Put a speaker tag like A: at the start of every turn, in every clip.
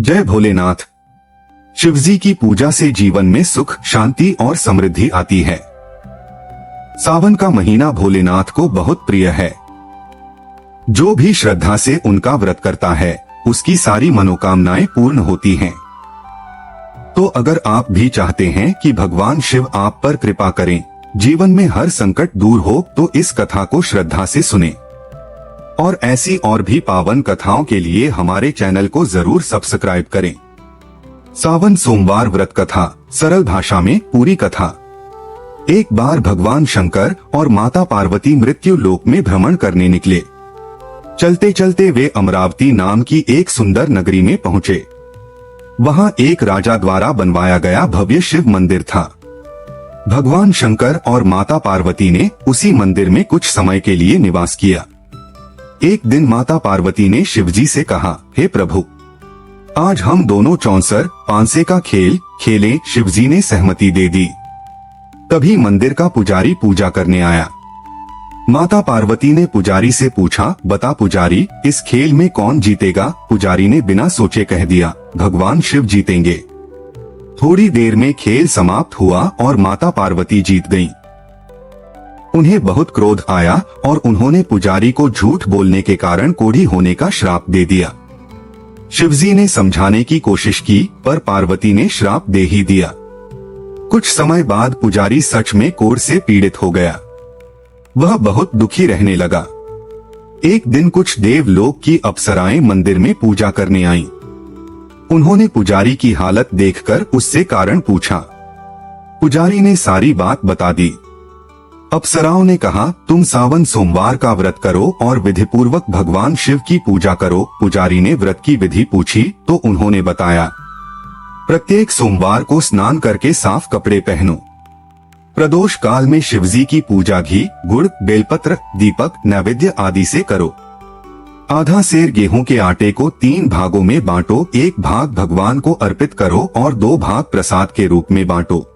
A: जय भोलेनाथ। शिवजी की पूजा से जीवन में सुख, शांति और समृद्धि आती है। सावन का महीना भोलेनाथ को बहुत प्रिय है। जो भी श्रद्धा से उनका व्रत करता है, उसकी सारी मनोकामनाएं पूर्ण होती हैं। तो अगर आप भी चाहते हैं कि भगवान शिव आप पर कृपा करें, जीवन में हर संकट दूर हो, तो इस कथा को श्रद्धा से सुनें। और ऐसी और भी पावन कथाओं के लिए हमारे चैनल को जरूर सब्सक्राइब करें। सावन सोमवार व्रत कथा, सरल भाषा में पूरी कथा। एक बार भगवान शंकर और माता पार्वती मृत्यु लोक में भ्रमण करने निकले। चलते चलते वे अमरावती नाम की एक सुंदर नगरी में पहुँचे। वहाँ एक राजा द्वारा बनवाया गया भव्य शिव मंदिर था। भगवान शंकर और माता पार्वती ने उसी मंदिर में कुछ समय के लिए निवास किया। एक दिन माता पार्वती ने शिवजी से कहा, हे प्रभु, आज हम दोनों चौंसर पांसे का खेल खेलें। शिवजी ने सहमति दे दी। तभी मंदिर का पुजारी पूजा करने आया। माता पार्वती ने पुजारी से पूछा, बता पुजारी, इस खेल में कौन जीतेगा? पुजारी ने बिना सोचे कह दिया, भगवान शिव जीतेंगे। थोड़ी देर में खेल समाप्त हुआ और माता पार्वती जीत गईं। उन्हें बहुत क्रोध आया और उन्होंने पुजारी को झूठ बोलने के कारण कोढ़ी होने का श्राप दे दिया। शिवजी ने समझाने की कोशिश की, पर पार्वती ने श्राप दे ही दिया। कुछ समय बाद पुजारी सच में कोढ़ से पीड़ित हो गया। वह बहुत दुखी रहने लगा। एक दिन कुछ देवलोक की अप्सराएं मंदिर में पूजा करने आईं। उन्होंने पुजारी की हालत देखकर उससे कारण पूछा। पुजारी ने सारी बात बता दी। अप्सराओं ने कहा, तुम सावन सोमवार का व्रत करो और विधिपूर्वक भगवान शिव की पूजा करो। पुजारी ने व्रत की विधि पूछी तो उन्होंने बताया, प्रत्येक सोमवार को स्नान करके साफ कपड़े पहनो। प्रदोष काल में शिवजी की पूजा घी, गुड़, बेलपत्र, दीपक, नैवेद्य आदि से करो। आधा सेर गेहूं के आटे को 3 भागों में बांटो। एक भाग भगवान को अर्पित करो और 2 भाग प्रसाद के रूप में बांटो।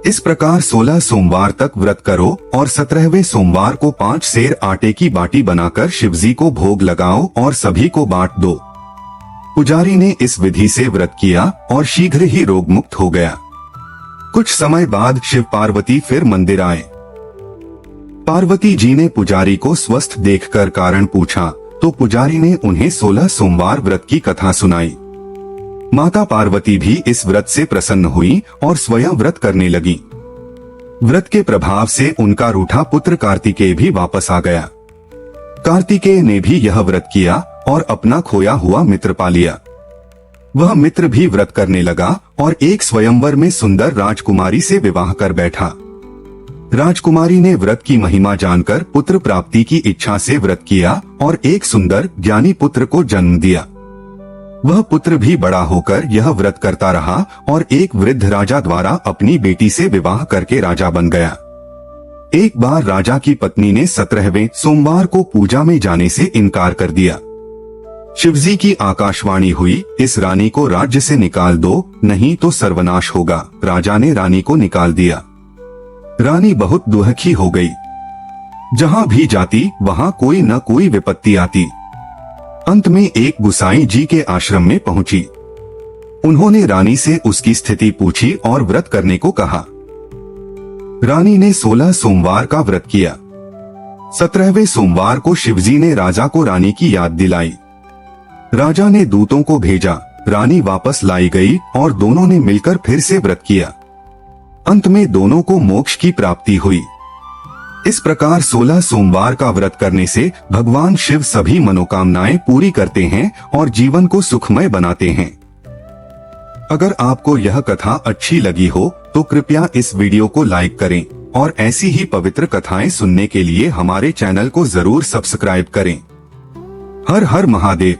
A: इस प्रकार 16 सोमवार तक व्रत करो और 17वें सोमवार को 5 सेर आटे की बाटी बनाकर शिवजी को भोग लगाओ और सभी को बांट दो। पुजारी ने इस विधि से व्रत किया और शीघ्र ही रोग मुक्त हो गया। कुछ समय बाद शिव पार्वती फिर मंदिर आए। पार्वती जी ने पुजारी को स्वस्थ देखकर कारण पूछा तो पुजारी ने उन्हें 16 सोमवार व्रत की कथा सुनाई। माता पार्वती भी इस व्रत से प्रसन्न हुई और स्वयं व्रत करने लगी। व्रत के प्रभाव से उनका रूठा पुत्र कार्तिकेय भी वापस आ गया। कार्तिकेय ने भी यह व्रत किया और अपना खोया हुआ मित्र पा लिया। वह मित्र भी व्रत करने लगा और एक स्वयंवर में सुंदर राजकुमारी से विवाह कर बैठा। राजकुमारी ने व्रत की महिमा जानकर पुत्र प्राप्ति की इच्छा से व्रत किया और एक सुंदर ज्ञानी पुत्र को जन्म दिया। वह पुत्र भी बड़ा होकर यह व्रत करता रहा और एक वृद्ध राजा द्वारा अपनी बेटी से विवाह करके राजा बन गया। एक बार राजा की पत्नी ने 17वें सोमवार को पूजा में जाने से इनकार कर दिया। शिवजी की आकाशवाणी हुई, इस रानी को राज्य से निकाल दो, नहीं तो सर्वनाश होगा। राजा ने रानी को निकाल दिया। रानी बहुत दुखी हो गई। जहाँ भी जाती वहाँ कोई न कोई विपत्ति आती। अंत में एक गुसाई जी के आश्रम में पहुंची। उन्होंने रानी से उसकी स्थिति पूछी और व्रत करने को कहा। रानी ने 16 सोमवार का व्रत किया। 17वें सोमवार को शिवजी ने राजा को रानी की याद दिलाई। राजा ने दूतों को भेजा। रानी वापस लाई गई और दोनों ने मिलकर फिर से व्रत किया। अंत में दोनों को मोक्ष की प्राप्ति हुई। इस प्रकार 16 सोमवार का व्रत करने से भगवान शिव सभी मनोकामनाएं पूरी करते हैं और जीवन को सुखमय बनाते हैं। अगर आपको यह कथा अच्छी लगी हो तो कृपया इस वीडियो को लाइक करें और ऐसी ही पवित्र कथाएं सुनने के लिए हमारे चैनल को जरूर सब्सक्राइब करें। हर हर महादेव।